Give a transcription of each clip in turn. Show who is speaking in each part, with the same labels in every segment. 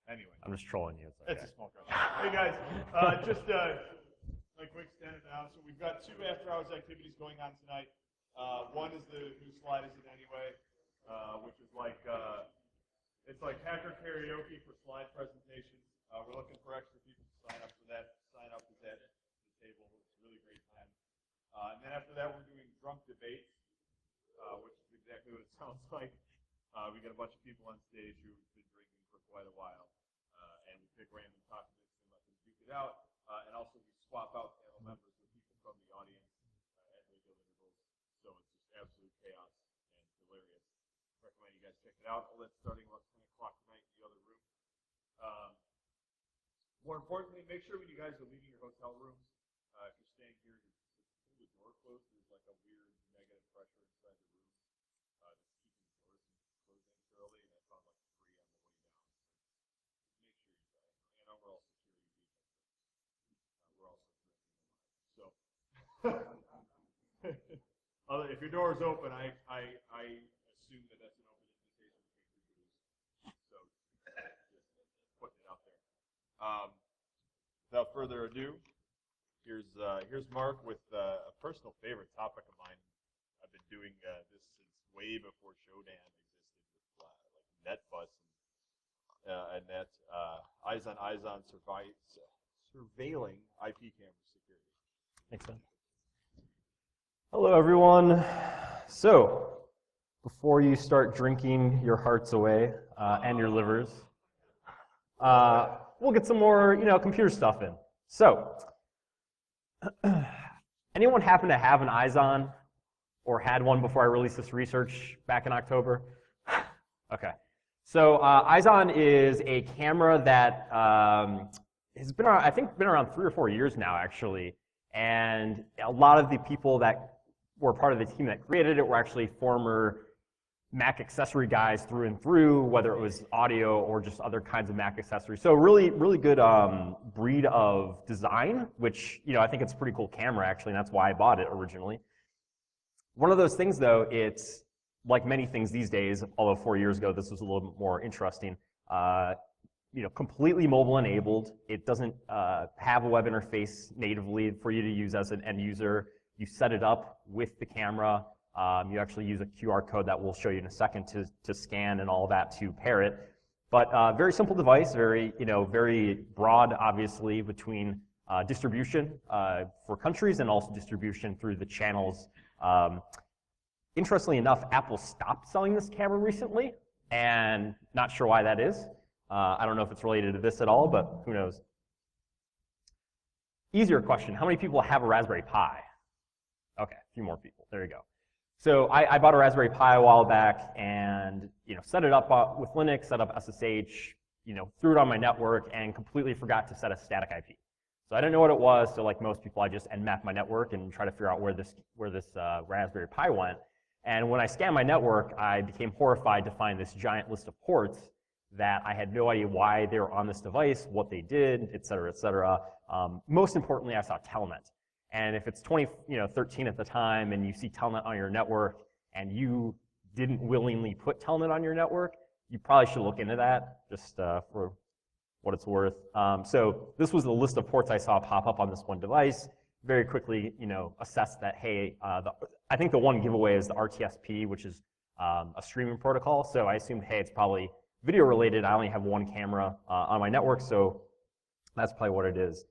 Speaker 1: Anyway.
Speaker 2: I'm just trolling you. It's okay.
Speaker 1: It's a small crowd. Hey guys, just like quick standard now. So we've got 2 after-hours activities going on tonight. One is the new slide is it anyway, which is like it's like hacker karaoke for slide presentations. We're looking for extra people to sign up for that. Sign up with that at the table. It's a really great time. And then after that, we're doing drunk debates, which is exactly what it sounds like. We got a bunch of people on stage who've been drinking for quite a while. And we pick random topics and let them duke it out. And also we swap out panel members with people from the audience at regular intervals. So it's just absolute chaos and hilarious. Recommend you guys check it out. All that's starting about 10 o'clock tonight in the other room. More importantly, make sure when you guys are leaving your hotel rooms, if you're staying here, you pull the door closed. There's like a weird negative pressure inside the room that's keeping the doors from closing early, and I found like 3 on the way down. Make sure you try it. I know we're all security people. We're also drinking a lot. So, if your door is open, I assume that that's an open invitation to drink your booze. So, just putting it out there. Without further ado, here's Mark with a personal favorite topic of mine. I've been doing this since way before Shodan existed with like NetBus and that izon surveilling IP camera security.
Speaker 2: Makes sense. Hello, everyone. So, before you start drinking your hearts away and your livers, we'll get some more, computer stuff in. So, anyone happen to have an izon or had one before I released this research back in October? Okay. So, izon is a camera that has been around, I think, been around 3 or 4 years now, actually. And a lot of the people that were part of the team that created it were actually former Mac accessory guys through and through, whether it was audio or just other kinds of Mac accessories. So really, really good breed of design, which, I think it's a pretty cool camera, actually, and that's why I bought it originally. One of those things, though, it's like many things these days, although 4 years ago this was a little bit more interesting, completely mobile enabled. It doesn't have a web interface natively for you to use as an end user. You set it up with the camera. You actually use a QR code that we'll show you in a second to scan and all that to pair it. But very simple device, very broad, obviously, between distribution for countries and also distribution through the channels. Interestingly enough, Apple stopped selling this camera recently, and not sure why that is. I don't know if it's related to this at all, but who knows. Easier question, how many people have a Raspberry Pi? Okay, a few more people, there you go. So I bought a Raspberry Pi a while back and set it up with Linux, set up SSH, threw it on my network and completely forgot to set a static IP. So I didn't know what it was, so like most people I just nmap my network and try to figure out where this Raspberry Pi went. And when I scanned my network, I became horrified to find this giant list of ports that I had no idea why they were on this device, what they did, et cetera, et cetera. Most importantly, I saw telnet. And if it's 2013 at the time and you see telnet on your network and you didn't willingly put telnet on your network, you probably should look into that just for what it's worth. So this was the list of ports I saw pop up on this one device. Very quickly, assessed that, hey, I think the one giveaway is the RTSP, which is a streaming protocol. So I assumed, hey, it's probably video related. I only have one camera on my network, so that's probably what it is.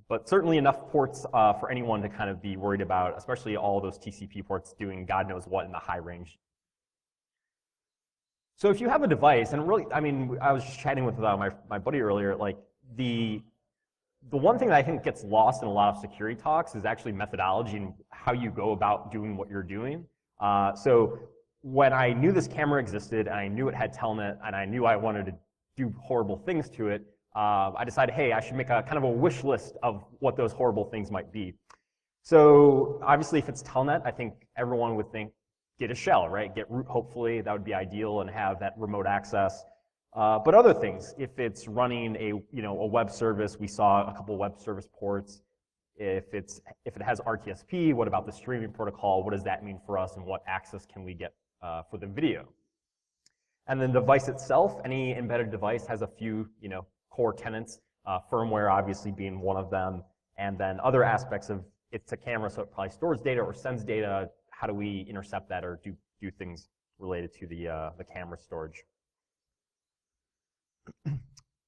Speaker 2: But certainly enough ports for anyone to kind of be worried about, especially all those TCP ports doing God knows what in the high range. So if you have a device, and really, I mean, I was just chatting with my buddy earlier, like the one thing that I think gets lost in a lot of security talks is actually methodology and how you go about doing what you're doing. So when I knew this camera existed and I knew it had telnet and I knew I wanted to do horrible things to it, I decided, hey, I should make a kind of a wish list of what those horrible things might be. So obviously, if it's telnet, I think everyone would think get a shell, right? Get root, hopefully, that would be ideal, and have that remote access. But other things, if it's running a web service, we saw a couple web service ports. If it has RTSP, what about the streaming protocol? What does that mean for us, and what access can we get for the video? And then the device itself, any embedded device has a few, core tenets, firmware obviously being one of them, and then other aspects of it's a camera, so it probably stores data or sends data. How do we intercept that or do things related to the camera storage?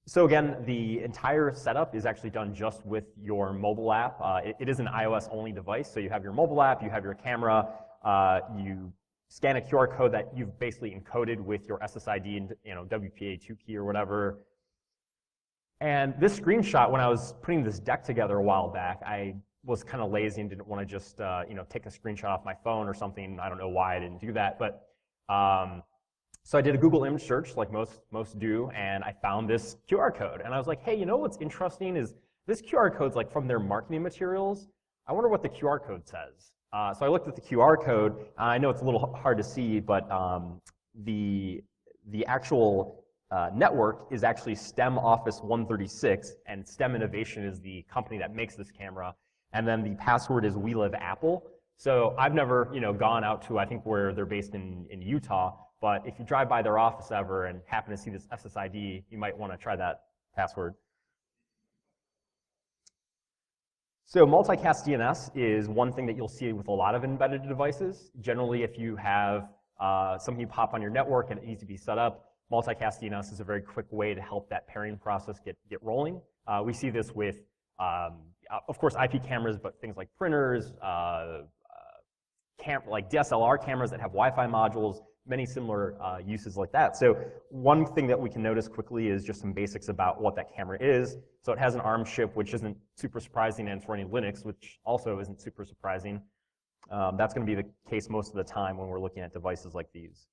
Speaker 2: So again, the entire setup is actually done just with your mobile app. It is an iOS-only device, so you have your mobile app, you have your camera, you scan a QR code that you've basically encoded with your SSID and WPA2 key or whatever. And this screenshot, when I was putting this deck together a while back, I was kind of lazy and didn't want to just take a screenshot off my phone or something. I don't know why I didn't do that, but so I did a Google image search like most do, and I found this QR code. And I was like, hey, what's interesting is this QR code's like from their marketing materials. I wonder what the QR code says. So I looked at the QR code. I know it's a little hard to see, but the actual network is actually STEM Office 136, and STEM Innovation is the company that makes this camera. And then the password is We Live Apple. So I've never, gone out to, I think, where they're based in Utah. But if you drive by their office ever and happen to see this SSID, you might want to try that password. So multicast DNS is one thing that you'll see with a lot of embedded devices. Generally, if you have something you pop on your network and it needs to be set up, multicast DNS is a very quick way to help that pairing process get rolling. We see this with, of course, IP cameras, but things like printers, like DSLR cameras that have Wi-Fi modules, many similar uses like that. So one thing that we can notice quickly is just some basics about what that camera is. So it has an ARM chip, which isn't super surprising, and it's running Linux, which also isn't super surprising. That's going to be the case most of the time when we're looking at devices like these.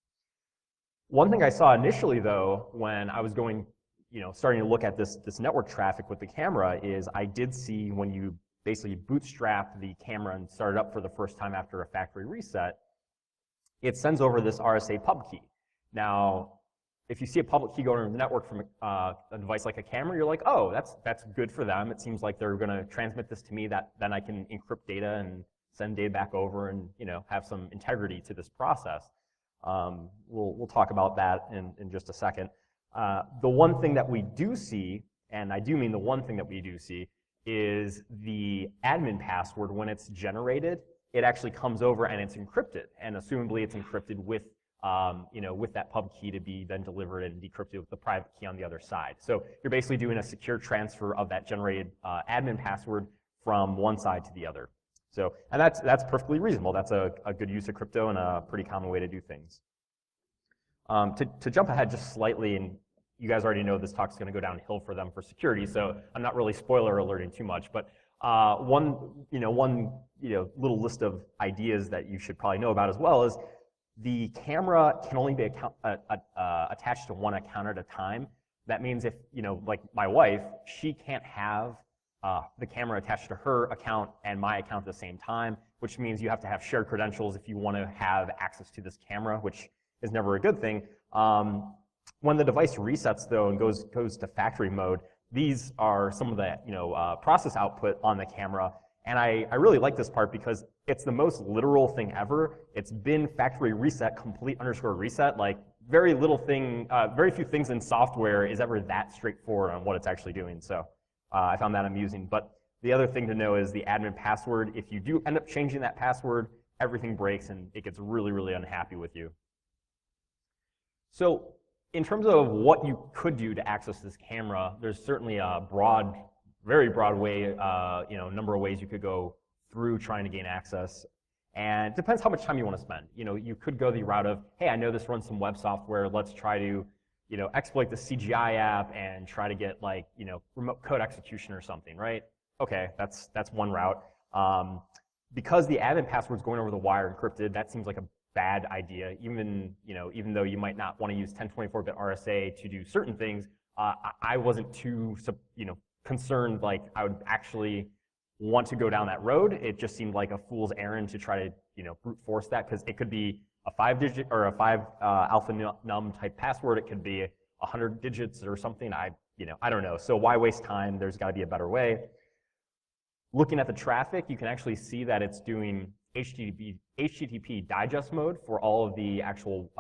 Speaker 2: One thing I saw initially, though, when I was starting to look at this network traffic with the camera is I did see when you basically bootstrap the camera and start it up for the first time after a factory reset, it sends over this RSA pub key. Now, if you see a public key going over the network from a device like a camera, you're like, oh, that's good for them. It seems like they're going to transmit this to me, that then I can encrypt data and send data back over and have some integrity to this process. We'll talk about that in just a second. The one thing that we do see, and I do mean the one thing that we do see, is the admin password. When it's generated, it actually comes over and it's encrypted, and assumably it's encrypted with with that pub key to be then delivered and decrypted with the private key on the other side. So you're basically doing a secure transfer of that generated admin password from one side to the other. So, and that's perfectly reasonable. That's a good use of crypto and a pretty common way to do things. To jump ahead just slightly, and you guys already know this talk's going to go downhill for them for security, so I'm not really spoiler alerting too much. But one little list of ideas that you should probably know about as well is the camera can only be attached to one account at a time. That means if, like my wife, she can't have the camera attached to her account and my account at the same time, which means you have to have shared credentials if you want to have access to this camera, which is never a good thing. When the device resets, though, and goes to factory mode, these are some of the process output on the camera. And I really like this part because it's the most literal thing ever. It's been factory reset, complete _ reset. Like very few things in software is ever that straightforward on what it's actually doing. So I found that amusing. But the other thing to know is the admin password. If you do end up changing that password, everything breaks and it gets really, really unhappy with you. So in terms of what you could do to access this camera, there's certainly a very broad way, number of ways you could go through trying to gain access. And it depends how much time you want to spend. You could go the route of, hey, I know this runs some web software. Let's try to, exploit the CGI app and try to get remote code execution or something, right? Okay, that's one route. Because the admin password's going over the wire encrypted, that seems like a bad idea. Even though you might not want to use 1024-bit RSA to do certain things, I wasn't too concerned like I would actually want to go down that road. It just seemed like a fool's errand to try to brute force that, because it could be a 5-digit or a 5 alphanum type password. It could be 100 digits or something. I don't know. So why waste time? There's got to be a better way. Looking at the traffic, you can actually see that it's doing HTTP digest mode for all of the actual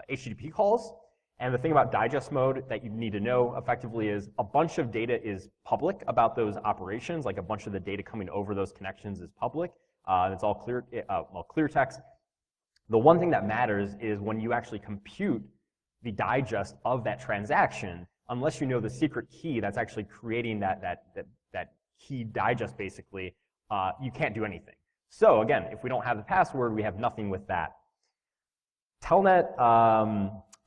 Speaker 2: HTTP calls. And the thing about digest mode that you need to know effectively is a bunch of data is public about those operations, like a bunch of the data coming over those connections is public. And it's all clear, clear text. The one thing that matters is when you actually compute the digest of that transaction, unless you know the secret key that's actually creating that key digest basically, you can't do anything. So again, if we don't have the password, we have nothing with that. Telnet,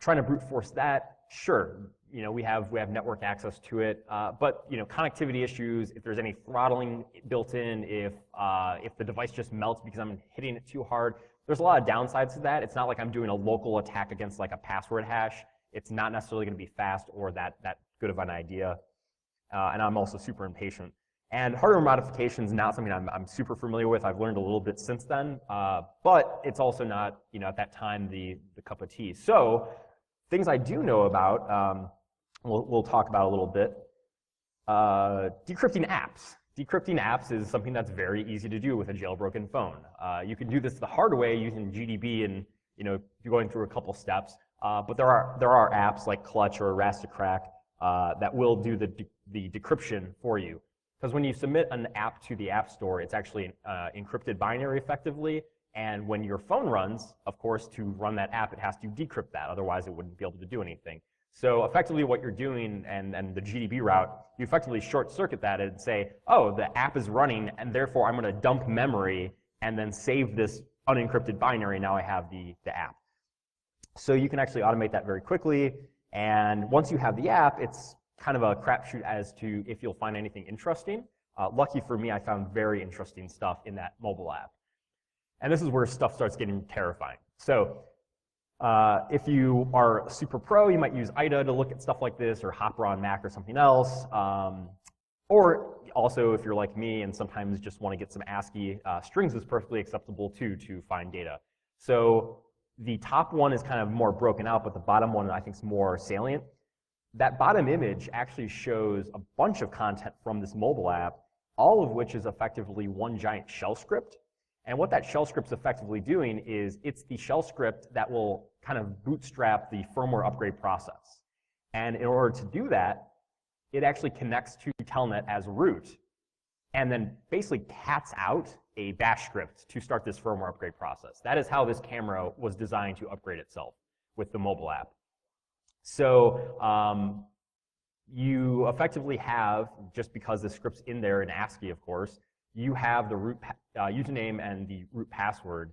Speaker 2: trying to brute force that, sure, we have network access to it, but connectivity issues, if there's any throttling built in, if the device just melts because I'm hitting it too hard, there's a lot of downsides to that. It's not like I'm doing a local attack against like a password hash. It's not necessarily going to be fast or that good of an idea, and I'm also super impatient. And hardware modification is not something I'm super familiar with. I've learned a little bit since then, but it's also not, at that time the cup of tea. So things I do know about, we'll talk about a little bit. Decrypting apps. Decrypting apps is something that's very easy to do with a jailbroken phone. You can do this the hard way using GDB and going through a couple steps. But there are apps like Clutch or Rasticrack that will do the decryption for you. Because when you submit an app to the App Store, it's actually encrypted binary effectively. And when your phone runs, of course, to run that app, it has to decrypt that. Otherwise, it wouldn't be able to do anything. So effectively what you're doing, and the GDB route, you effectively short circuit that and say, oh, the app is running, and therefore I'm going to dump memory and then save this unencrypted binary. Now I have the app. So you can actually automate that very quickly. And once you have the app, it's kind of a crapshoot as to if you'll find anything interesting. Lucky for me, I found very interesting stuff in that mobile app. And this is where stuff starts getting terrifying. So if you are super pro, you might use IDA to look at stuff like this, or Hopper on Mac or something else. Or also, if you're like me and sometimes just want to get some ASCII, strings is perfectly acceptable too to find data. So the top one is kind of more broken out, but the bottom one I think is more salient. That bottom image actually shows a bunch of content from this mobile app, all of which is effectively one giant shell script. And what that shell script's effectively doing is it's the shell script that will kind of bootstrap the firmware upgrade process. And in order to do that, it actually connects to Telnet as root and then basically cats out a bash script to start this firmware upgrade process. That is how this camera was designed to upgrade itself with the mobile app. So you effectively have, just because the script's in there in ASCII, of course, you have the root username and the root password,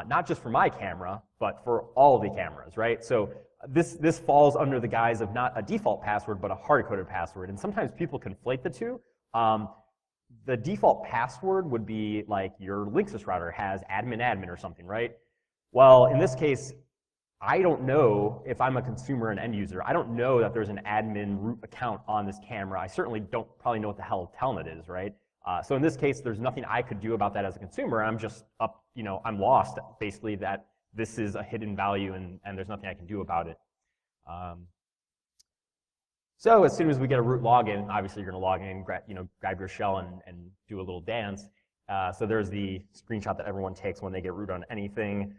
Speaker 2: not just for my camera, but for all the cameras, right? So this falls under the guise of not a default password, but a hard-coded password. And sometimes people conflate the two. The default password would be like your Linksys router has admin or something, right? Well, in this case, I don't know if I'm a consumer and end user. I don't know that there's an admin root account on this camera. I certainly don't probably know what the hell Telnet is, right? So in this case, there's nothing I could do about that as a consumer. I'm just up, I'm lost basically that this is a hidden value and there's nothing I can do about it. So as soon as we get a root login, obviously you're going to log in, grab your shell and do a little dance. So there's the screenshot that everyone takes when they get root on anything.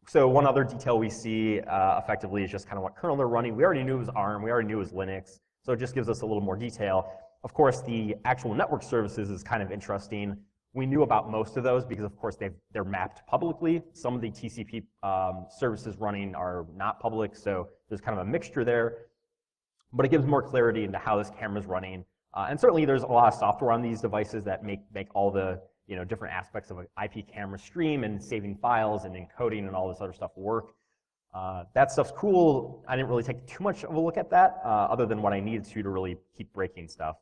Speaker 2: So one other detail we see effectively is just kind of what kernel they're running. We already knew it was ARM. We already knew it was Linux. So it just gives us a little more detail. Of course, the actual network services is kind of interesting. We knew about most of those because, of course, they're mapped publicly. Some of the TCP services running are not public, so there's kind of a mixture there. But it gives more clarity into how this camera's running. And certainly there's a lot of software on these devices that make all the different aspects of an IP camera stream and saving files and encoding and all this other stuff work. That stuff's cool. I didn't really take too much of a look at that, other than what I needed to really keep breaking stuff.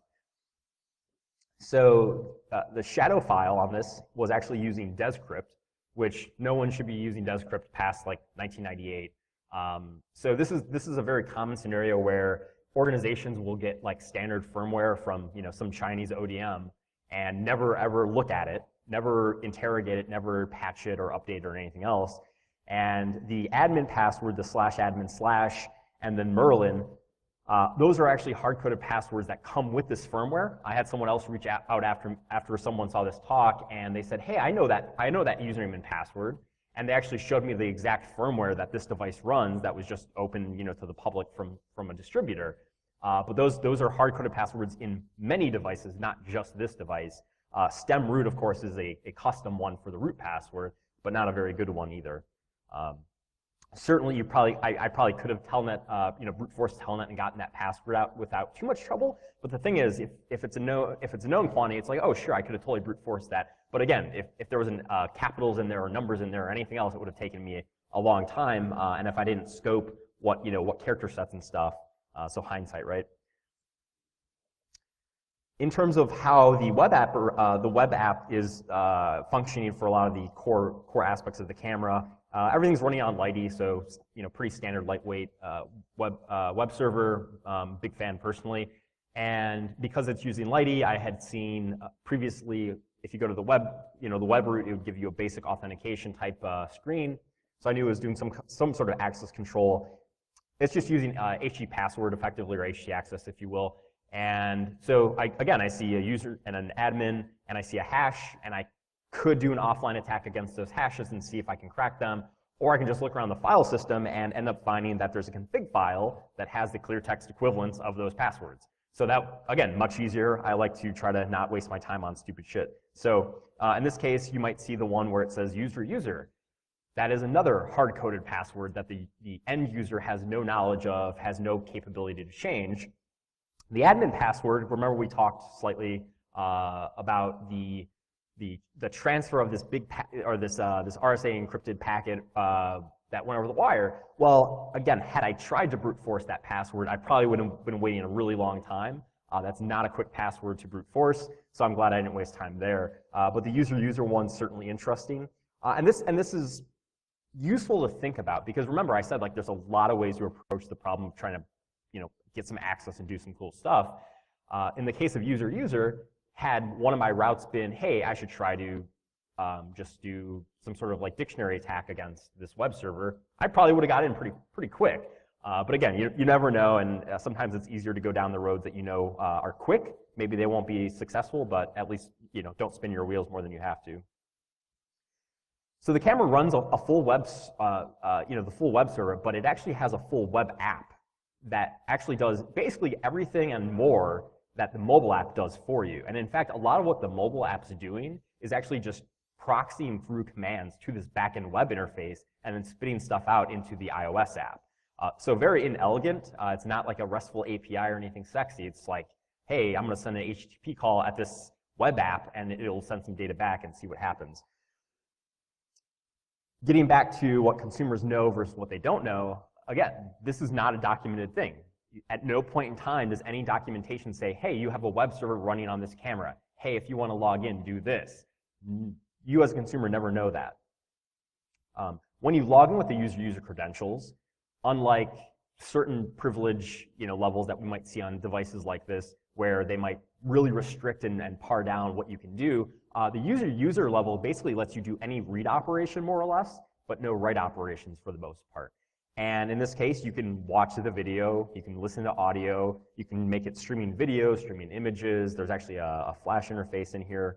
Speaker 2: So the shadow file on this was actually using Descrypt, which no one should be using Descrypt past like 1998. So this is a very common scenario where organizations will get like standard firmware from some Chinese ODM and never ever look at it, never interrogate it, never patch it or update it or anything else. And the admin password, the /admin/ and then Merlin Those are actually hard-coded passwords that come with this firmware. I had someone else reach out after someone saw this talk, and they said, hey, I know that username and password. And they actually showed me the exact firmware that this device runs that was just open, to the public from a distributor. But those are hard-coded passwords in many devices, not just this device. Stem root, of course, is a custom one for the root password, but not a very good one either. Certainly, I probably could have telnet, brute force telnet and gotten that password out without too much trouble. But the thing is, if it's a known quantity, it's like, oh, sure, I could have totally brute forced that. But again, if there was capitals in there or numbers in there or anything else, it would have taken me a long time. And if I didn't scope what character sets and stuff, so hindsight, right? In terms of how the web app is functioning for a lot of the core aspects of the camera, everything's running on Lighty, so pretty standard lightweight web server. Big fan personally, and because it's using Lighty, I had seen previously, if you go to the web, the web root, it would give you a basic authentication type screen. So I knew it was doing some sort of access control. It's just using HT password effectively, or HT access, if you will. And so again, I see a user and an admin, and I see a hash, and I could do an offline attack against those hashes and see if I can crack them, or I can just look around the file system and end up finding that there's a config file that has the clear text equivalents of those passwords. So that, again, much easier. I like to try to not waste my time on stupid shit. So in this case, you might see the one where it says user. That is another hard-coded password that the end user has no knowledge of, has no capability to change. The admin password, remember we talked slightly about the transfer of this big this RSA encrypted packet that went over the wire. Well, again, had I tried to brute force that password, I probably would have been waiting a really long time. That's not a quick password to brute force, so I'm glad I didn't waste time there. But the user one's certainly interesting, and this is useful to think about, because remember I said, like, there's a lot of ways to approach the problem of trying to get some access and do some cool stuff. In the case of user, had one of my routes been, hey, I should try to just do some sort of like dictionary attack against this web server, I probably would have got in pretty quick. But again, you never know, and sometimes it's easier to go down the roads that are quick. Maybe they won't be successful, but at least don't spin your wheels more than you have to. So the camera runs a full web, the full web server, but it actually has a full web app that actually does basically everything and more that the mobile app does for you. And in fact, a lot of what the mobile app's doing is actually just proxying through commands to this backend web interface and then spitting stuff out into the iOS app. So very inelegant. It's not like a RESTful API or anything sexy. It's like, hey, I'm going to send an HTTP call at this web app, and it'll send some data back and see what happens. Getting back to what consumers know versus what they don't know, again, this is not a documented thing. At no point in time does any documentation say, hey, you have a web server running on this camera. Hey, if you want to log in, do this. You as a consumer never know that. When you log in with the user credentials, unlike certain privilege levels that we might see on devices like this, where they might really restrict and par down what you can do, the user level basically lets you do any read operation, more or less, but no write operations for the most part. And in this case, you can watch the video, you can listen to audio, you can make it streaming video, streaming images. There's actually a Flash interface in here.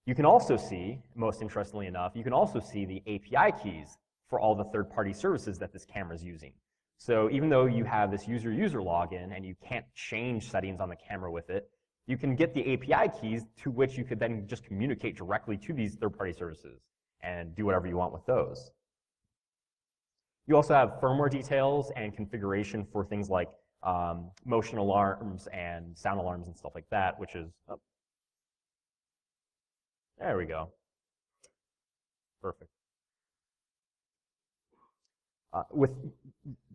Speaker 2: You can also see, most interestingly enough, you can also see the API keys for all the third-party services that this camera is using. So even though you have this user login and you can't change settings on the camera with it, you can get the API keys to which you could then just communicate directly to these third-party services and do whatever you want with those. You also have firmware details and configuration for things like motion alarms and sound alarms and stuff like that, which is, oh, there we go. Perfect.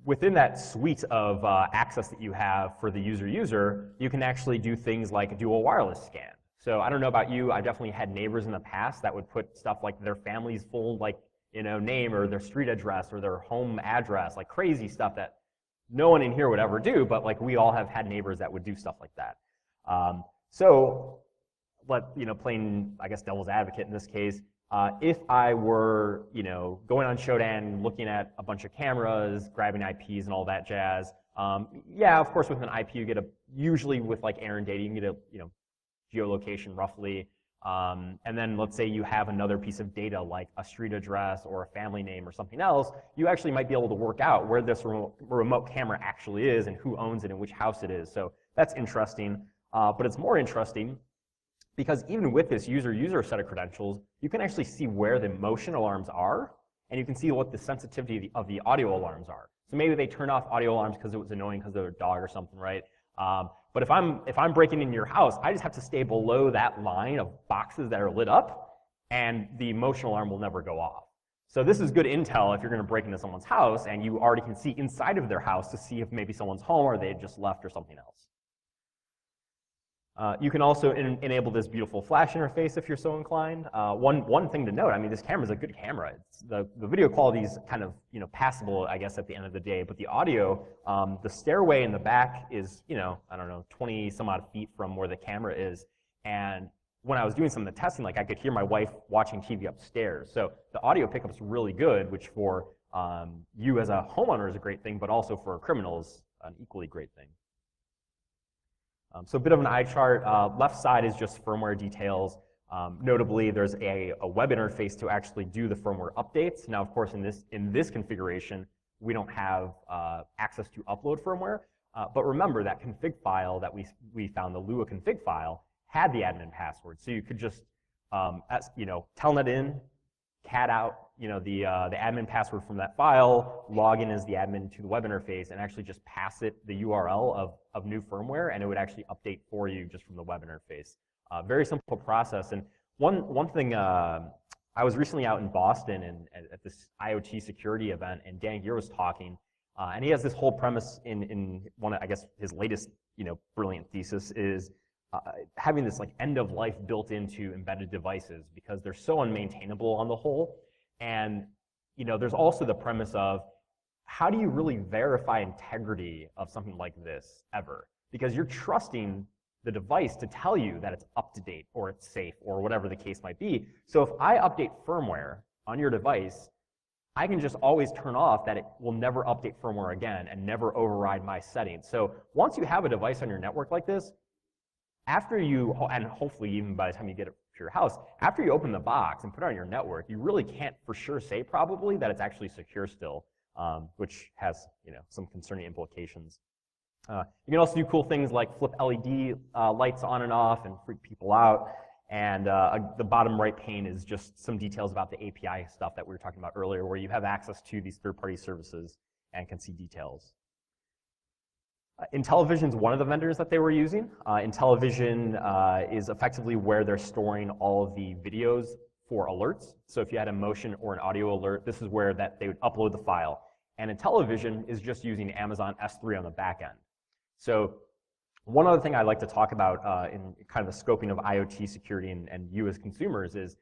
Speaker 2: Within that suite of access that you have for the user, you can actually do things like do a wireless scan. So I don't know about you, I definitely had neighbors in the past that would put stuff like their family's full name or their street address or their home address, like crazy stuff that no one in here would ever do, but like we all have had neighbors that would do stuff like that. So playing, I guess, devil's advocate in this case, If I were, going on Shodan, looking at a bunch of cameras, grabbing IPs and all that jazz, yeah, of course, with an IP, you get usually with like Aaron data, you can get a, geolocation roughly. And then let's say you have another piece of data like a street address or a family name or something else, you actually might be able to work out where this remote camera actually is and who owns it and which house it is. So that's interesting. But it's more interesting because even with this user set of credentials, you can actually see where the motion alarms are, and you can see what the sensitivity of the audio alarms are. So maybe they turn off audio alarms because it was annoying because of their dog or something, right? But if I'm breaking into your house, I just have to stay below that line of boxes that are lit up, and the motion alarm will never go off. So this is good intel if you're going to break into someone's house and you already can see inside of their house to see if maybe someone's home or they just left or something else. You can also enable this beautiful flash interface if you're so inclined. One thing to note, I mean, this camera is a good camera. The video quality is kind of passable, I guess, at the end of the day. But the audio, the stairway in the back is I don't know 20 some odd feet from where the camera is. And when I was doing some of the testing, like I could hear my wife watching TV upstairs. So the audio pickup's really good, which for you as a homeowner is a great thing, but also for a criminal is an equally great thing. So a bit of an eye chart. Left side is just firmware details. Notably, there's a web interface to actually do the firmware updates. Now, of course, in this configuration, we don't have access to upload firmware. But remember that config file that we found, the Lua config file, had the admin password. So you could just telnet in, cat out the admin password from that file, log in as the admin to the web interface, and actually just pass it the URL of new firmware, and it would actually update for you just from the web interface. Very simple process. And one thing, I was recently out in Boston and at this IoT security event, and Dan Gear was talking, and he has this whole premise in one of, I guess, his latest brilliant thesis is having this like end of life built into embedded devices because they're so unmaintainable on the whole. And there's also the premise of how do you really verify integrity of something like this ever? Because you're trusting the device to tell you that it's up to date or it's safe or whatever the case might be. So if I update firmware on your device, I can just always turn off that it will never update firmware again and never override my settings. So once you have a device on your network like this, after you, and hopefully even by the time you get it to your house, after you open the box and put it on your network, you really can't for sure say probably that it's actually secure still, which has some concerning implications. You can also do cool things like flip LED lights on and off and freak people out. And the bottom right pane is just some details about the API stuff that we were talking about earlier, where you have access to these third-party services and can see details. Intellivision's one of the vendors that they were using. Intellivision is effectively where they're storing all of the videos for alerts. So if you had a motion or an audio alert, this is where they would upload the file. And Intellivision is just using Amazon S3 on the back end. So one other thing I'd like to talk about in kind of the scoping of IoT security and you as consumers is,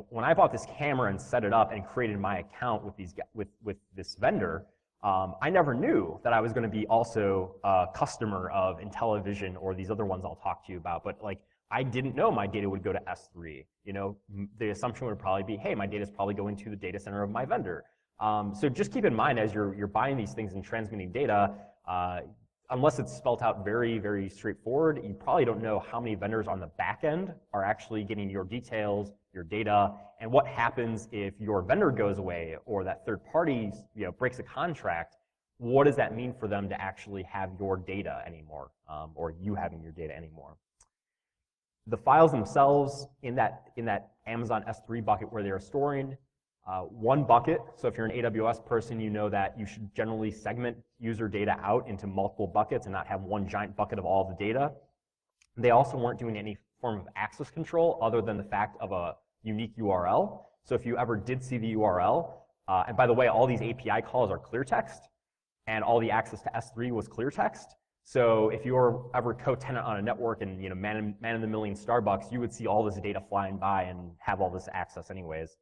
Speaker 2: when I bought this camera and set it up and created my account with this vendor, I never knew that I was going to be also a customer of Intellivision or these other ones I'll talk to you about. But like, I didn't know my data would go to S3. The assumption would probably be, hey, my data is probably going to the data center of my vendor. So just keep in mind as you're buying these things and transmitting data, unless it's spelled out very, very straightforward, you probably don't know how many vendors on the back end are actually getting your details, your data, and what happens if your vendor goes away or that third party breaks a contract. What does that mean for them to actually have your data anymore, or you having your data anymore? The files themselves in that Amazon S3 bucket where they are storing, one bucket. So if you're an AWS person, you know that you should generally segment user data out into multiple buckets and not have one giant bucket of all the data. They also weren't doing any form of access control other than the fact of a unique URL. So if you ever did see the URL, and by the way, all these API calls are clear text, and all the access to S3 was clear text. So if you were ever co-tenant on a network and man in the million Starbucks, you would see all this data flying by and have all this access anyways.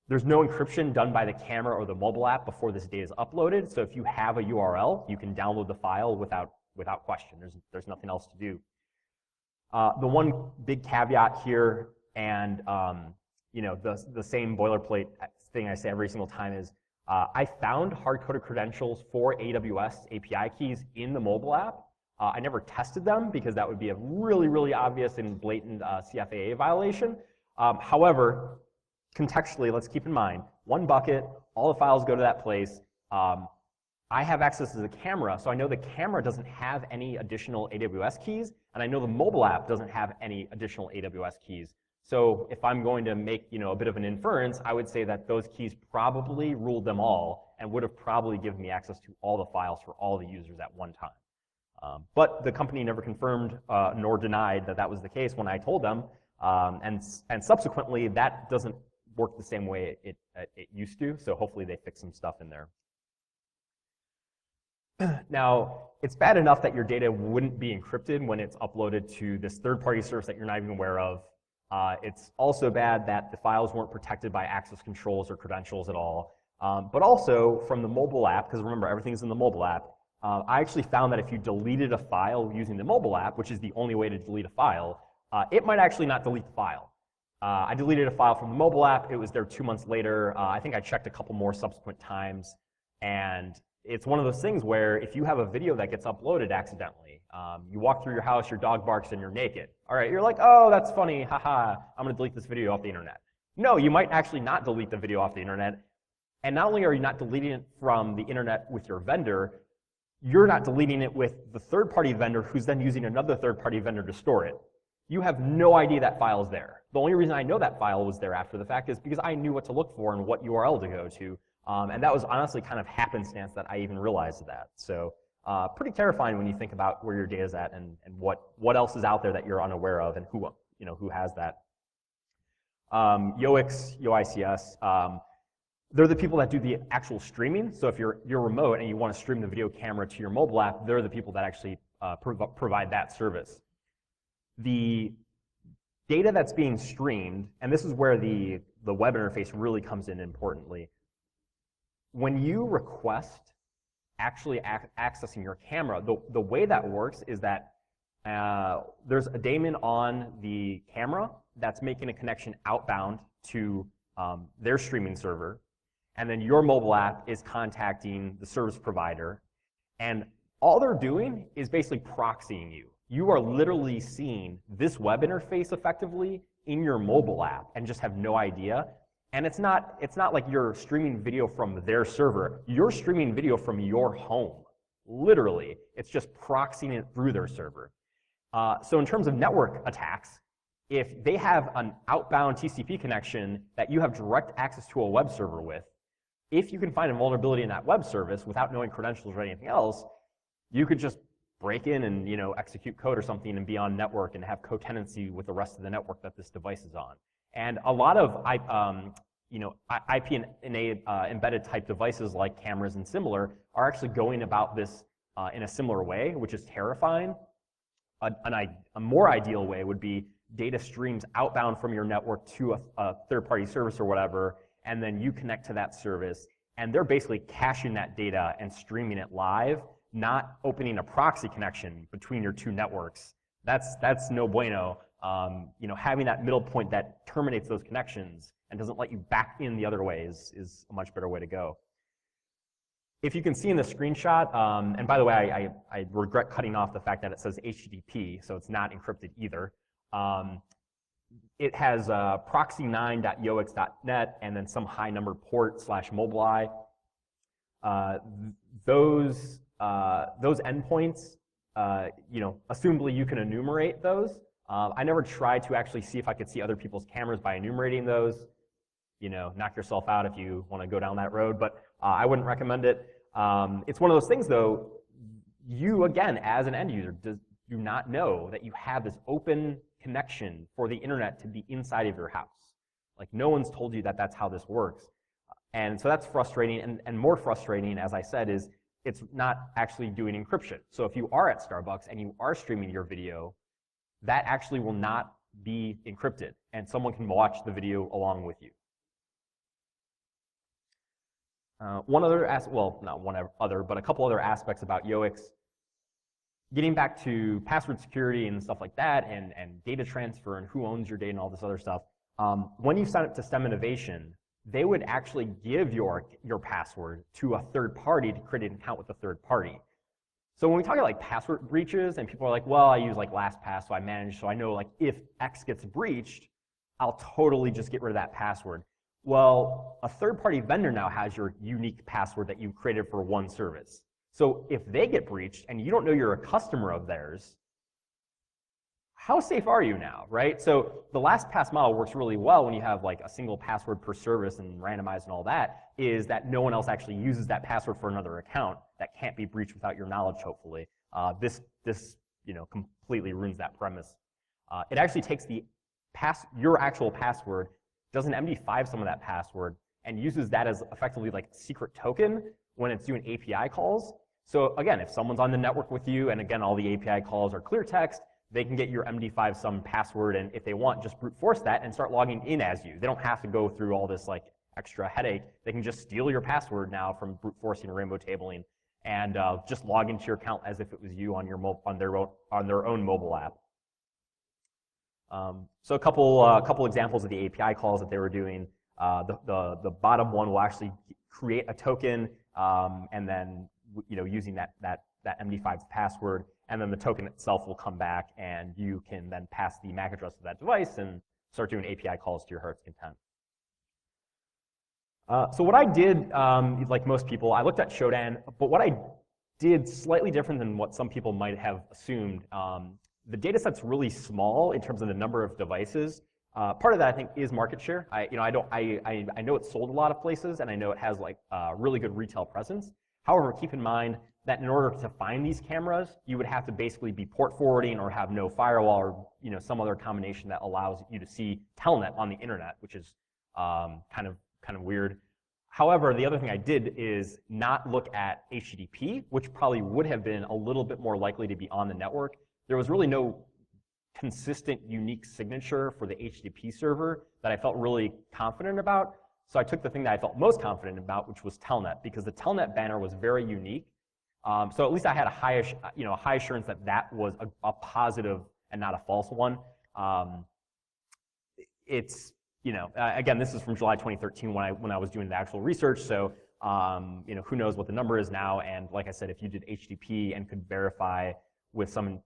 Speaker 2: There's no encryption done by the camera or the mobile app before this data is uploaded. So if you have a URL, you can download the file without question. There's nothing else to do. The one big caveat here And the same boilerplate thing I say every single time is, I found hard-coded credentials for AWS API keys in the mobile app. I never tested them because that would be a really, really obvious and blatant CFAA violation. However, contextually, let's keep in mind, one bucket, all the files go to that place. I have access to the camera, so I know the camera doesn't have any additional AWS keys, and I know the mobile app doesn't have any additional AWS keys. So if I'm going to make a bit of an inference, I would say that those keys probably ruled them all and would have probably given me access to all the files for all the users at one time. But the company never confirmed nor denied that that was the case when I told them, and subsequently that doesn't work the same way it used to, so hopefully they fix some stuff in there. Now, it's bad enough that your data wouldn't be encrypted when it's uploaded to this third-party service that you're not even aware of. It's also bad that the files weren't protected by access controls or credentials at all. But also from the mobile app, because remember, everything's in the mobile app, I actually found that if you deleted a file using the mobile app, which is the only way to delete a file, it might actually not delete the file. I deleted a file from the mobile app. It was there 2 months later. I think I checked a couple more subsequent times, and it's one of those things where if you have a video that gets uploaded accidentally, you walk through your house, your dog barks, and you're naked. All right, you're like, oh, that's funny, haha, I'm gonna delete this video off the internet. No, you might actually not delete the video off the internet, and not only are you not deleting it from the internet with your vendor, you're not deleting it with the third-party vendor who's then using another third-party vendor to store it. You have no idea that file is there. The only reason I know that file was there after the fact is because I knew what to look for and what URL to go to. And that was honestly kind of happenstance that I even realized that. So pretty terrifying when you think about where your data is at and what else is out there that you're unaware of and who has that. Yoix, UICS, they're the people that do the actual streaming. So if you're remote and you want to stream the video camera to your mobile app, they're the people that actually provide that service. The data that's being streamed, and this is where the web interface really comes in importantly. When you request actually accessing your camera, the way that works is that there's a daemon on the camera that's making a connection outbound to their streaming server, and then your mobile app is contacting the service provider, and all they're doing is basically proxying you. You are literally seeing this web interface effectively in your mobile app and just have no idea. And it's not like you're streaming video from their server. You're streaming video from your home. Literally, it's just proxying it through their server. So in terms of network attacks, if they have an outbound TCP connection that you have direct access to a web server with, if you can find a vulnerability in that web service without knowing credentials or anything else, you could just break in and execute code or something and be on network and have co-tenancy with the rest of the network that this device is on. And a lot of IP and embedded type devices like cameras and similar are actually going about this in a similar way, which is terrifying. A more ideal way would be data streams outbound from your network to a third-party service or whatever, and then you connect to that service, and they're basically caching that data and streaming it live, not opening a proxy connection between your two networks. That's no bueno. Having that middle point that terminates those connections and doesn't let you back in the other way is a much better way to go. If you can see in the screenshot, and by the way, I regret cutting off the fact that it says HTTP, so it's not encrypted either. It has proxy9.yoix.net and then some high number port /mobileye. Those endpoints, assumably you can enumerate those. I never tried to actually see if I could see other people's cameras by enumerating those. Knock yourself out if you want to go down that road, but I wouldn't recommend it. It's one of those things, though, you, again, as an end user, do not know that you have this open connection for the internet to be inside of your house. Like, no one's told you that that's how this works. And so that's frustrating, and more frustrating, as I said, is it's not actually doing encryption. So if you are at Starbucks and you are streaming your video, that actually will not be encrypted, and someone can watch the video along with you. One other well, not one other, but a couple other aspects about Yoix. getting back to password security and stuff like that, and data transfer and who owns your data and all this other stuff, when you sign up to STEM Innovation, they would actually give your password to a third party to create an account with a third party. So when we talk about like password breaches, and people are like, well, I use like LastPass, so I manage, so I know like if X gets breached, I'll totally just get rid of that password. Well, a third-party vendor now has your unique password that you created for one service. So if they get breached and you don't know you're a customer of theirs, how safe are you now, right? So the LastPass model works really well when you have like a single password per service and randomized and all that, is that no one else actually uses that password for another account that can't be breached without your knowledge, hopefully. This completely ruins that premise. It actually takes your actual password, does an MD5 some of that password, and uses that as effectively like a secret token when it's doing API calls. So again, if someone's on the network with you, and again, all the API calls are clear text, they can get your MD5 some password, and if they want, just brute force that and start logging in as you. They don't have to go through all this like extra headache. They can just steal your password now from brute forcing or rainbow tabling, and just log into your account as if it was you on their own mobile app. So a couple examples of the API calls that they were doing. The bottom one will actually create a token, and then using that MD5 password, and then the token itself will come back, and you can then pass the MAC address of that device and start doing API calls to your heart's content. So what I did, like most people, I looked at Shodan, but what I did slightly different than what some people might have assumed. The data set's really small in terms of the number of devices. Part of that, I think, is market share. I know it's sold a lot of places, and I know it has like really good retail presence. However, keep in mind that in order to find these cameras, you would have to basically be port forwarding or have no firewall, or some other combination that allows you to see telnet on the internet, which is kind of weird. However, the other thing I did is not look at HTTP, which probably would have been a little bit more likely to be on the network. There was really no consistent, unique signature for the HTTP server that I felt really confident about. So I took the thing that I felt most confident about, which was telnet, because the telnet banner was very unique. So at least I had a high assurance that that was a positive and not a false one. Again, this is from July 2013 when I was doing the actual research. So who knows what the number is now? And like I said, if you did HTTP and could verify with some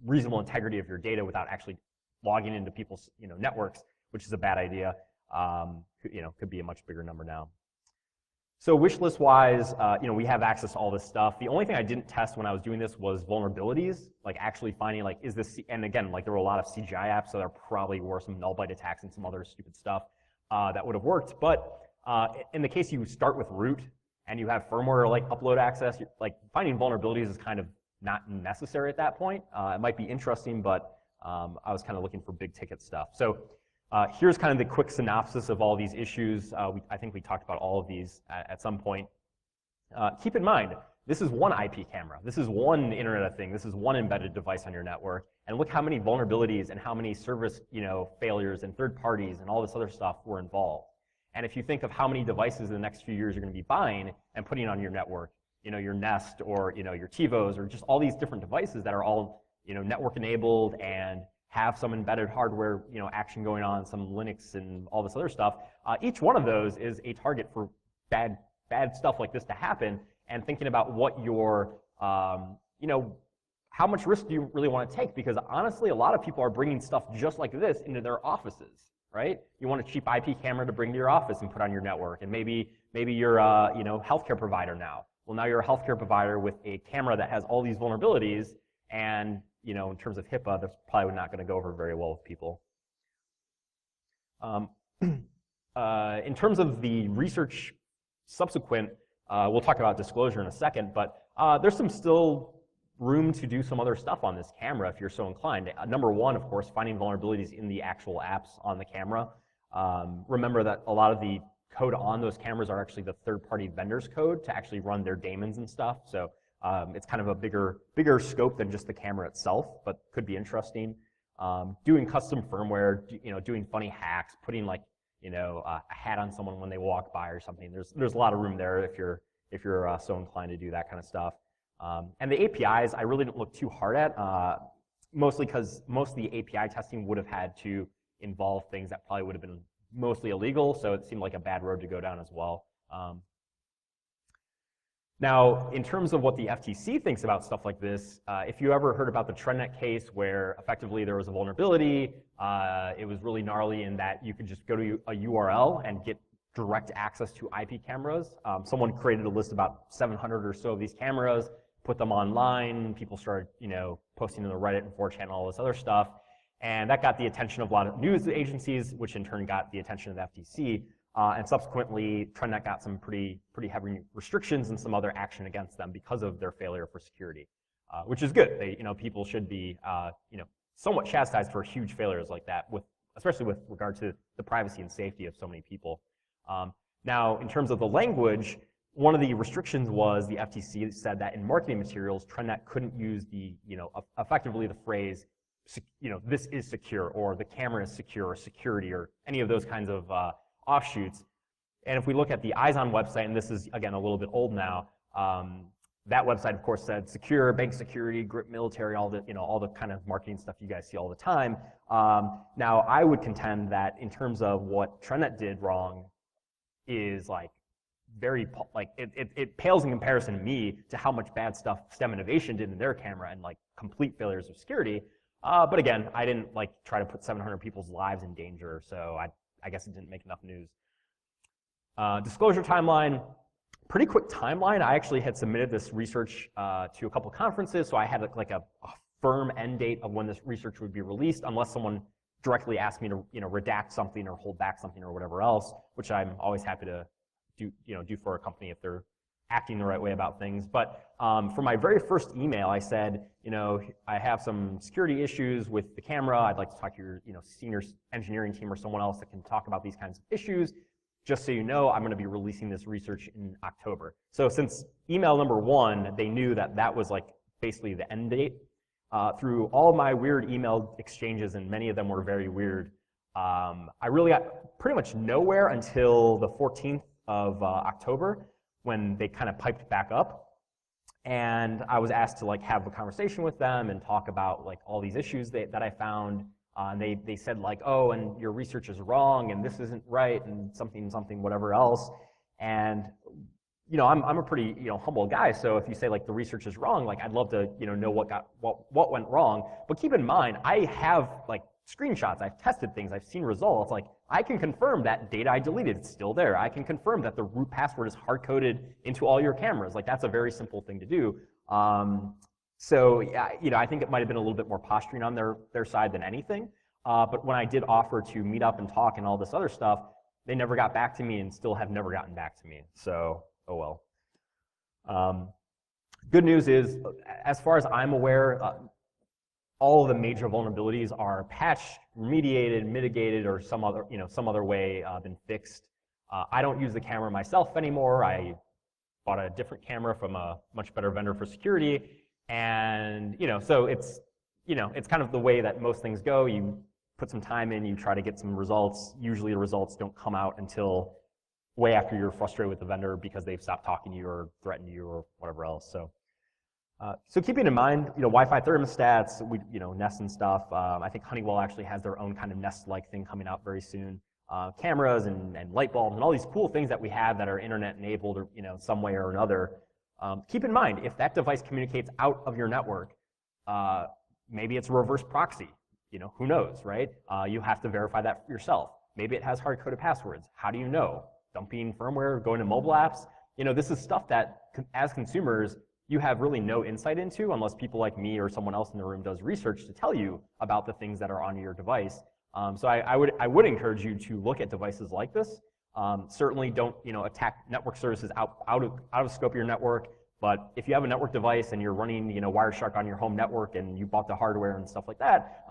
Speaker 2: reasonable integrity of your data without actually logging into people's networks, which is a bad idea, could be a much bigger number now. So wish list wise, we have access to all this stuff. The only thing I didn't test when I was doing this was vulnerabilities, like actually finding like, is this, and again, like there were a lot of CGI apps, so there probably were some null byte attacks and some other stupid stuff that would have worked. But in the case you start with root and you have firmware like upload access, like finding vulnerabilities is kind of not necessary at that point. It might be interesting, but I was kind of looking for big ticket stuff. So here's kind of the quick synopsis of all these issues. I think we talked about all of these at some point. Keep in mind, this is one IP camera. This is one Internet of Things. This is one embedded device on your network. And look how many vulnerabilities and how many service failures and third parties and all this other stuff were involved. And if you think of how many devices in the next few years you're going to be buying and putting on your network, your Nest or your TiVos or just all these different devices that are all network enabled and have some embedded hardware action going on, some Linux and all this other stuff. Each one of those is a target for bad stuff like this to happen. And thinking about what your how much risk do you really want to take? Because honestly, a lot of people are bringing stuff just like this into their offices, right? You want a cheap IP camera to bring to your office and put on your network, and maybe you're a healthcare provider now. Well, now you're a healthcare provider with a camera that has all these vulnerabilities, and in terms of HIPAA, that's probably not going to go over very well with people. In terms of the research subsequent, we'll talk about disclosure in a second, but there's some still room to do some other stuff on this camera if you're so inclined. Number one, of course, finding vulnerabilities in the actual apps on the camera. Remember that a lot of the code on those cameras are actually the third-party vendors' code to actually run their daemons and stuff. So it's kind of a bigger scope than just the camera itself, but could be interesting. Doing custom firmware, doing funny hacks, putting like a hat on someone when they walk by or something. There's a lot of room there if you're so inclined to do that kind of stuff. And the APIs, I really didn't look too hard at, mostly because most of the API testing would have had to involve things that probably would have been mostly illegal, so it seemed like a bad road to go down as well. Now, in terms of what the FTC thinks about stuff like this, if you ever heard about the TrendNet case where effectively there was a vulnerability, it was really gnarly in that you could just go to a URL and get direct access to IP cameras. Someone created a list of about 700 or so of these cameras, put them online, people started, posting to the Reddit and 4chan, all this other stuff, and that got the attention of a lot of news agencies, which in turn got the attention of the FTC. And subsequently, TrendNet got some pretty heavy restrictions and some other action against them because of their failure for security, which is good. People should be, somewhat chastised for huge failures like that, especially with regard to the privacy and safety of so many people. Now, in terms of the language, one of the restrictions was the FTC said that in marketing materials, TrendNet couldn't use effectively the phrase, this is secure, or the camera is secure, or security, or any of those kinds of offshoots. And if we look at the Izon website, and this is, again, a little bit old now, that website, of course, said secure, bank security, grip military, all the kind of marketing stuff you guys see all the time. Now, I would contend that in terms of what TrendNet did wrong is it pales in comparison to me to how much bad stuff STEM Innovation did in their camera and complete failures of security. But again, I didn't try to put 700 people's lives in danger, so I guess it didn't make enough news. Disclosure timeline, pretty quick timeline. I actually had submitted this research to a couple conferences, so I had a firm end date of when this research would be released, unless someone directly asked me to redact something or hold back something or whatever else, which I'm always happy to do for a company if they're acting the right way about things. But for my very first email, I said, I have some security issues with the camera. I'd like to talk to your senior engineering team or someone else that can talk about these kinds of issues. Just so you know, I'm going to be releasing this research in October. So since email number 1, they knew that that was basically the end date. Through all of my weird email exchanges, and many of them were very weird, I really got pretty much nowhere until the 14th of October, when they kind of piped back up. And I was asked to have a conversation with them and talk about all these issues that I found. And they said oh, and your research is wrong, and this isn't right, and something, whatever else. And I'm a pretty humble guy, so if you say the research is wrong, I'd love to know what went wrong. But keep in mind, I have screenshots, I've tested things, I've seen results. I can confirm that data I deleted is still there. I can confirm that the root password is hard-coded into all your cameras. That's a very simple thing to do. So yeah, I think it might have been a little bit more posturing on their side than anything. But when I did offer to meet up and talk and all this other stuff, they never got back to me and still have never gotten back to me. So, oh well. Good news is, as far as I'm aware, all of the major vulnerabilities are patched, remediated, mitigated, or some other way been fixed. I don't use the camera myself anymore. I bought a different camera from a much better vendor for security. And so it's kind of the way that most things go. You put some time in, you try to get some results. Usually the results don't come out until way after you're frustrated with the vendor because they've stopped talking to you or threatened you or whatever else. So keeping in mind, Wi-Fi thermostats, Nest and stuff. I think Honeywell actually has their own kind of Nest-like thing coming out very soon. Cameras and light bulbs and all these cool things that we have that are internet-enabled or some way or another. Keep in mind, if that device communicates out of your network, maybe it's a reverse proxy. Who knows, right? You have to verify that yourself. Maybe it has hard-coded passwords. How do you know? Dumping firmware, going to mobile apps. This is stuff that, as consumers, you have really no insight into unless people like me or someone else in the room does research to tell you about the things that are on your device. So I would encourage you to look at devices like this. Certainly don't attack network services out of scope of your network. But if you have a network device and you're running Wireshark on your home network and you bought the hardware and stuff like that,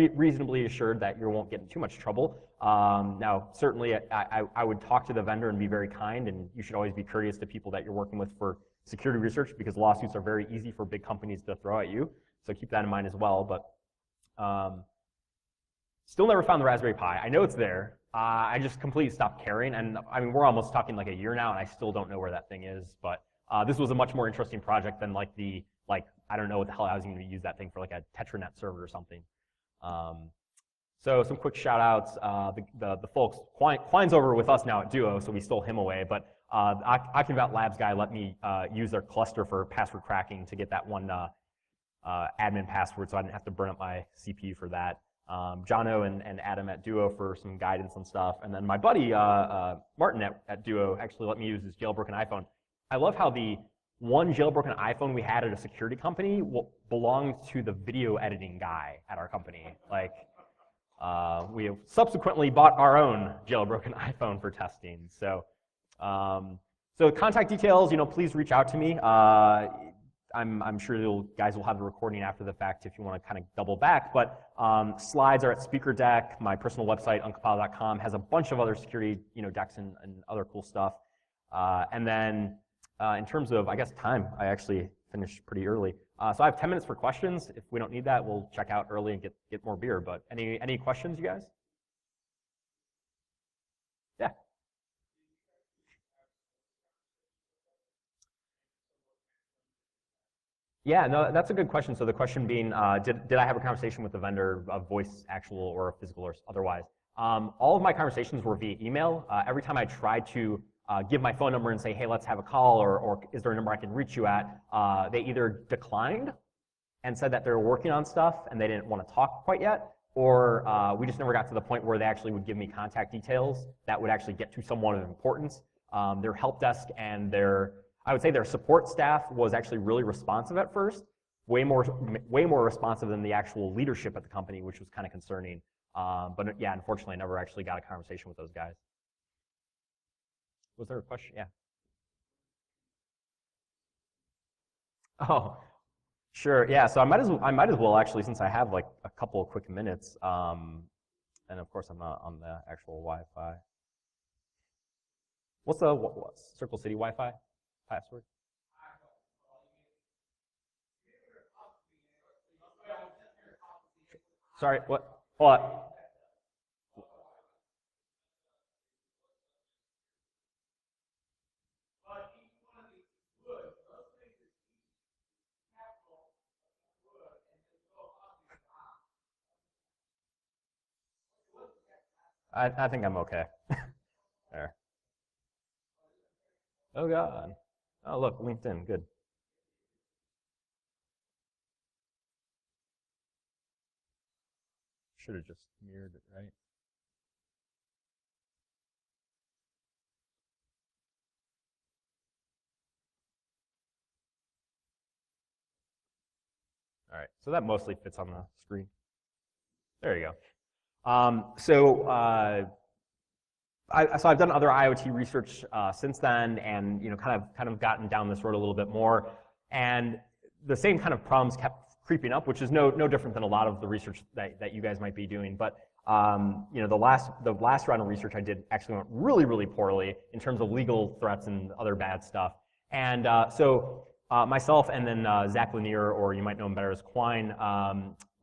Speaker 2: reasonably assured that you won't get in too much trouble. Now, certainly I would talk to the vendor and be very kind, and you should always be courteous to people that you're working with for security research, because lawsuits are very easy for big companies to throw at you. So keep that in mind as well. But still never found the Raspberry Pi. I know it's there. I just completely stopped caring, and I mean we're almost talking a year now, and I still don't know where that thing is. But This was a much more interesting project than like I don't know what the hell I was going to use that thing for, like a Tetranet server or something. So some quick shout outs. The folks, Quine's over with us now at Duo, so we stole him away, but Octave Labs guy let me use their cluster for password cracking to get that one admin password, so I didn't have to burn up my CPU for that. Jono and Adam at Duo for some guidance and stuff, and then my buddy Martin at Duo actually let me use his jailbroken iPhone. I love how the one jailbroken iPhone we had at a security company belonged to the video editing guy at our company. Like, we have subsequently bought our own jailbroken iPhone for testing. So, so contact details, please reach out to me. I'm sure you guys will have the recording after the fact if you want to kind of double back, but slides are at Speaker Deck. My personal website, uncompiled.com, has a bunch of other security decks and other cool stuff. And then in terms of, I guess, time, I actually finished pretty early. So I have 10 minutes for questions. If we don't need that, we'll check out early and get more beer. But any questions, you guys? Yeah. Yeah, no, that's a good question. So the question being, did I have a conversation with the vendor, of voice, actual, or physical, or otherwise? All of my conversations were via email. Every time I tried to give my phone number and say, hey, let's have a call, or is there a number I can reach you at, they either declined and said that they were working on stuff and they didn't want to talk quite yet, or we just never got to the point where they actually would give me contact details that would actually get to someone of importance. Their help desk and I would say their support staff was actually really responsive at first, way more responsive than the actual leadership at the company, which was kind of concerning. But yeah, unfortunately, I never actually got a conversation with those guys. Was there a question? Yeah. Oh, sure. Yeah. So I might as well actually, since I have like a couple of quick minutes, and of course I'm not on the actual Wi-Fi. What's the Circle City Wi-Fi password? Sorry. What? Hold on. I think I'm okay. There. Oh God. Oh look, LinkedIn. Good. Should have just mirrored it, right? All right. So that mostly fits on the screen. There you go. So I've done other IoT research since then, and kind of gotten down this road a little bit more, and the same kind of problems kept creeping up, which is no different than a lot of the research that you guys might be doing. But the last round of research I did actually went really poorly in terms of legal threats and other bad stuff. And so myself and then Zach Lanier, or you might know him better as Quine,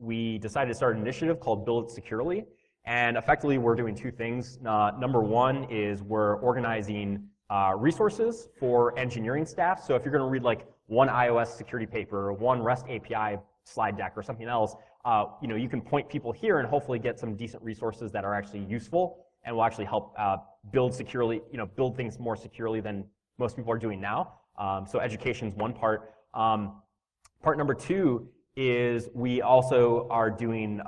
Speaker 2: we decided to start an initiative called Build It Securely. And effectively, we're doing two things. Number one is we're organizing resources for engineering staff. So if you're going to read like one iOS security paper or one REST API slide deck or something else, you can point people here and hopefully get some decent resources that are actually useful and will actually help build securely, build things more securely than most people are doing now. So education is one part. Part number two is we also are doing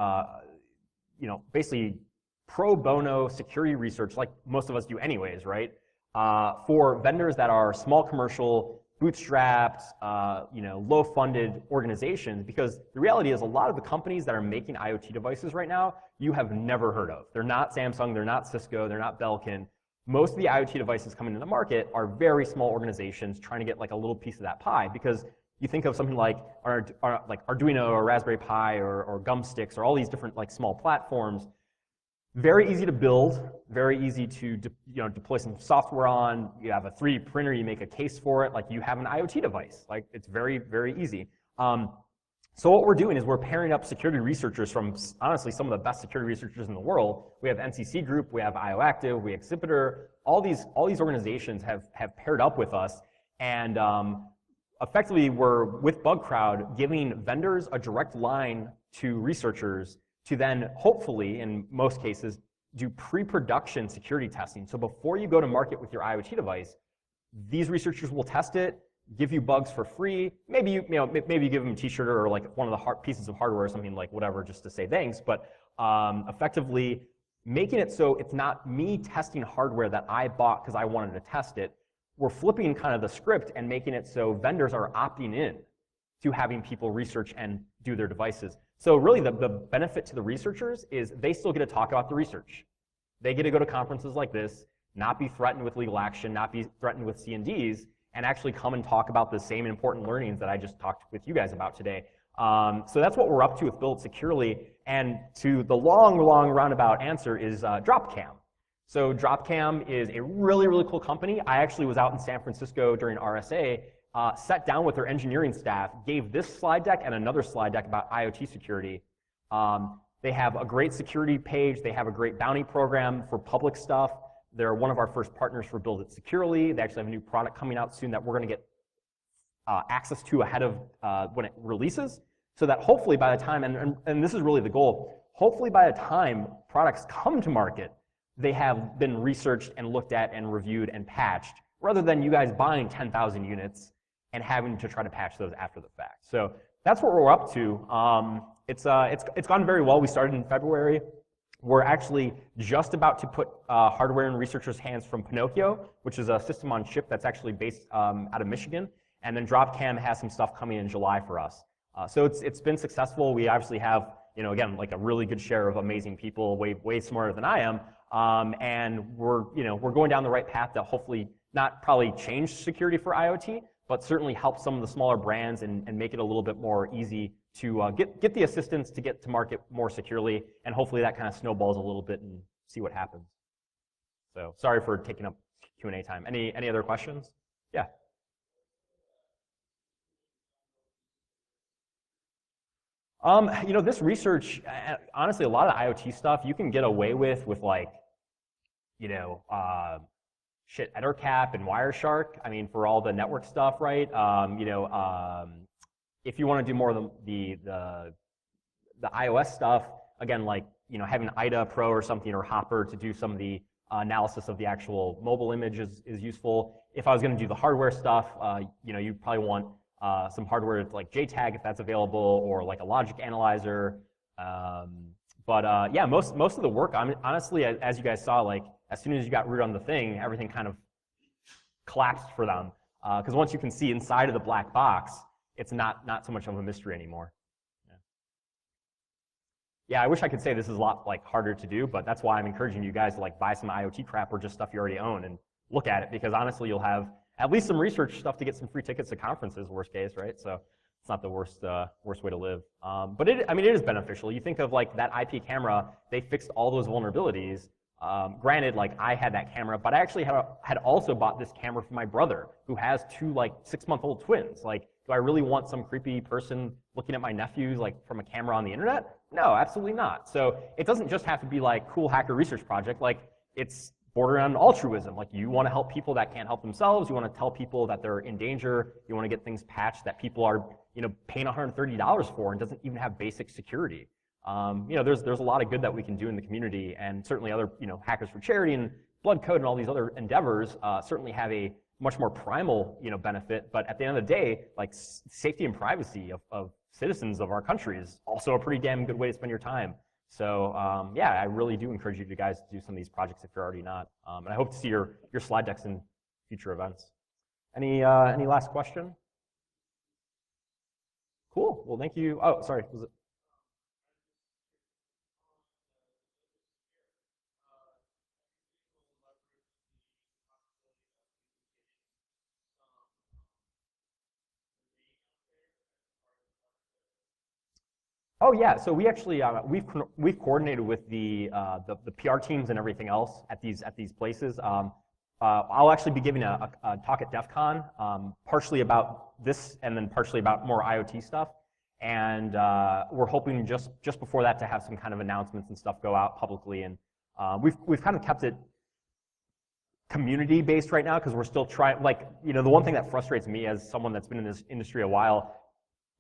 Speaker 2: basically pro bono security research, like most of us do anyways, right? For vendors that are small commercial, bootstrapped, low-funded organizations, because the reality is a lot of the companies that are making IoT devices right now, you have never heard of. They're not Samsung, they're not Cisco, they're not Belkin. Most of the IoT devices coming into the market are very small organizations trying to get like a little piece of that pie, because you think of something like Arduino or Raspberry Pi or Gumsticks or all these different like small platforms. Very easy to build, very easy to deploy some software on. You have a 3D printer, you make a case for it, like you have an IoT device. Like it's very easy. So what we're doing is we're pairing up security researchers from honestly some of the best security researchers in the world. We have NCC Group, we have IOActive, we have Exhibitor. All these organizations have paired up with us. And effectively, we're, with BugCrowd, giving vendors a direct line to researchers to then, hopefully, in most cases, do pre-production security testing. So before you go to market with your IoT device, these researchers will test it, give you bugs for free. Maybe you give them a T-shirt or like one of the pieces of hardware or something, like whatever, just to say thanks. But effectively making it so it's not me testing hardware that I bought because I wanted to test it. We're flipping kind of the script and making it so vendors are opting in to having people research and do their devices. So really the benefit to the researchers is they still get to talk about the research. They get to go to conferences like this, not be threatened with legal action, not be threatened with C&Ds, and actually come and talk about the same important learnings that I just talked with you guys about today. So that's what we're up to with Build Securely. And to the long roundabout answer is Dropcam. So Dropcam is a really, really cool company. I actually was out in San Francisco during RSA, sat down with their engineering staff, gave this slide deck and another slide deck about IoT security. They have a great security page. They have a great bounty program for public stuff. They're one of our first partners for Build It Securely. They actually have a new product coming out soon that we're going to get access to ahead of when it releases, so that hopefully by the time, and this is really the goal, hopefully by the time products come to market, they have been researched and looked at and reviewed and patched, rather than you guys buying 10,000 units and having to try to patch those after the fact. So that's what we're up to. It's gone very well. We started in February. We're actually just about to put hardware in researchers' hands from Pinocchio, which is a system on chip that's actually based out of Michigan. And then Dropcam has some stuff coming in July for us. So it's been successful. We obviously have, again, like a really good share of amazing people, way smarter than I am. And we're going down the right path to hopefully not probably change security for IoT, but certainly help some of the smaller brands and make it a little bit more easy to get the assistance to get to market more securely, and hopefully that kind of snowballs a little bit and see what happens. So sorry for taking up Q&A time. Any other questions? Yeah. This research, honestly, a lot of IoT stuff you can get away with like, Ettercap and Wireshark. I mean, for all the network stuff, right? If you want to do more of the iOS stuff, again, like having IDA Pro or something, or Hopper to do some of the analysis of the actual mobile image is useful. If I was going to do the hardware stuff, you probably want some hardware like JTAG if that's available, or like a logic analyzer. Yeah, most of the work, honestly, as you guys saw, like as soon as you got root on the thing, everything kind of collapsed for them. Because once you can see inside of the black box, it's not so much of a mystery anymore. Yeah, I wish I could say this is a lot like harder to do, but that's why I'm encouraging you guys to like buy some IoT crap or just stuff you already own and look at it, because honestly, you'll have at least some research stuff to get some free tickets to conferences, worst case, right? So it's not the worst way to live. But it is beneficial. You think of like that IP camera, they fixed all those vulnerabilities. Granted, like I had that camera, but I actually had also bought this camera for my brother, who has two like 6-month-old twins. Like, do I really want some creepy person looking at my nephews like from a camera on the internet? No, absolutely not. So it doesn't just have to be like cool hacker research project. Like it's bordering on altruism. Like you want to help people that can't help themselves. You want to tell people that they're in danger. You want to get things patched that people are paying $130 for and doesn't even have basic security. There's a lot of good that we can do in the community, and certainly other Hackers for Charity and Blood Code and all these other endeavors certainly have a much more primal benefit. But at the end of the day, like safety and privacy of citizens of our country is also a pretty damn good way to spend your time. So yeah, I really do encourage you guys to do some of these projects if you're already not. And I hope to see your slide decks in future events. Any last question? Cool. Well, thank you. Oh, sorry. Was it? Oh yeah, so we actually we've coordinated with the PR teams and everything else at these places. I'll actually be giving a talk at DEF CON, partially about this and then partially about more IoT stuff. And we're hoping just before that to have some kind of announcements and stuff go out publicly. And we've kind of kept it community-based right now because we're still trying, like, you know, the one thing that frustrates me as someone that's been in this industry a while,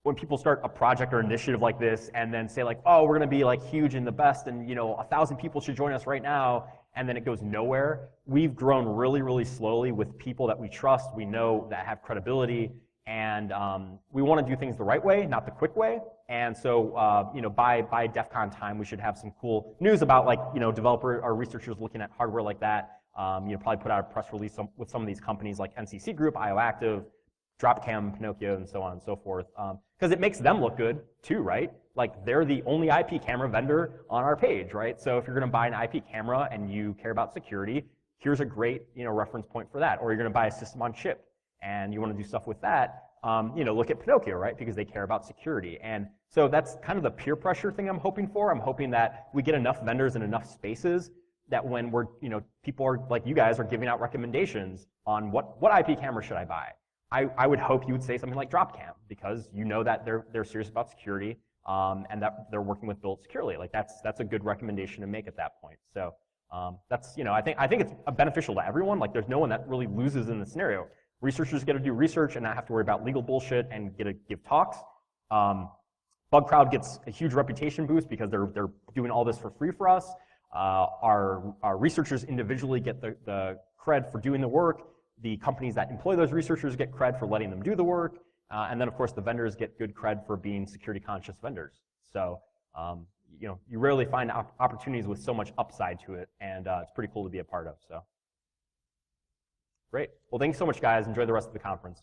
Speaker 2: when people start a project or initiative like this and then say like, oh, we're gonna be like huge and the best and, you know, 1,000 people should join us right now, and then it goes nowhere. We've grown really, really slowly with people that we trust, we know that have credibility, and we wanna do things the right way, not the quick way. And so, you know, by DEF CON time, we should have some cool news about, like, you know, developer or researchers looking at hardware like that. You know, probably put out a press release with some of these companies like NCC Group, IOActive, Dropcam, Pinocchio, and so on and so forth. Because it makes them look good too, right? Like, they're the only IP camera vendor on our page, right? So if you're gonna buy an IP camera and you care about security, here's a great, you know, reference point for that. Or you're gonna buy a system on chip and you wanna do stuff with that, you know, look at Pinocchio, right? Because they care about security. And so that's kind of the peer pressure thing I'm hoping for. I'm hoping that we get enough vendors in enough spaces that when we're, you know, people are, like you guys are giving out recommendations on what IP camera should I buy. I would hope you would say something like Dropcam, because you know that they're serious about security, and that they're working with Build Securely. Like, that's a good recommendation to make at that point. So that's, you know, I think it's beneficial to everyone. Like, there's no one that really loses in this scenario. Researchers get to do research and not have to worry about legal bullshit and get to give talks. BugCrowd gets a huge reputation boost because they're doing all this for free for us. Our researchers individually get the cred for doing the work. The companies that employ those researchers get cred for letting them do the work. And then, of course, the vendors get good cred for being security-conscious vendors. So, you know, you rarely find opportunities with so much upside to it, and it's pretty cool to be a part of. So, great. Well, thanks so much, guys. Enjoy the rest of the conference.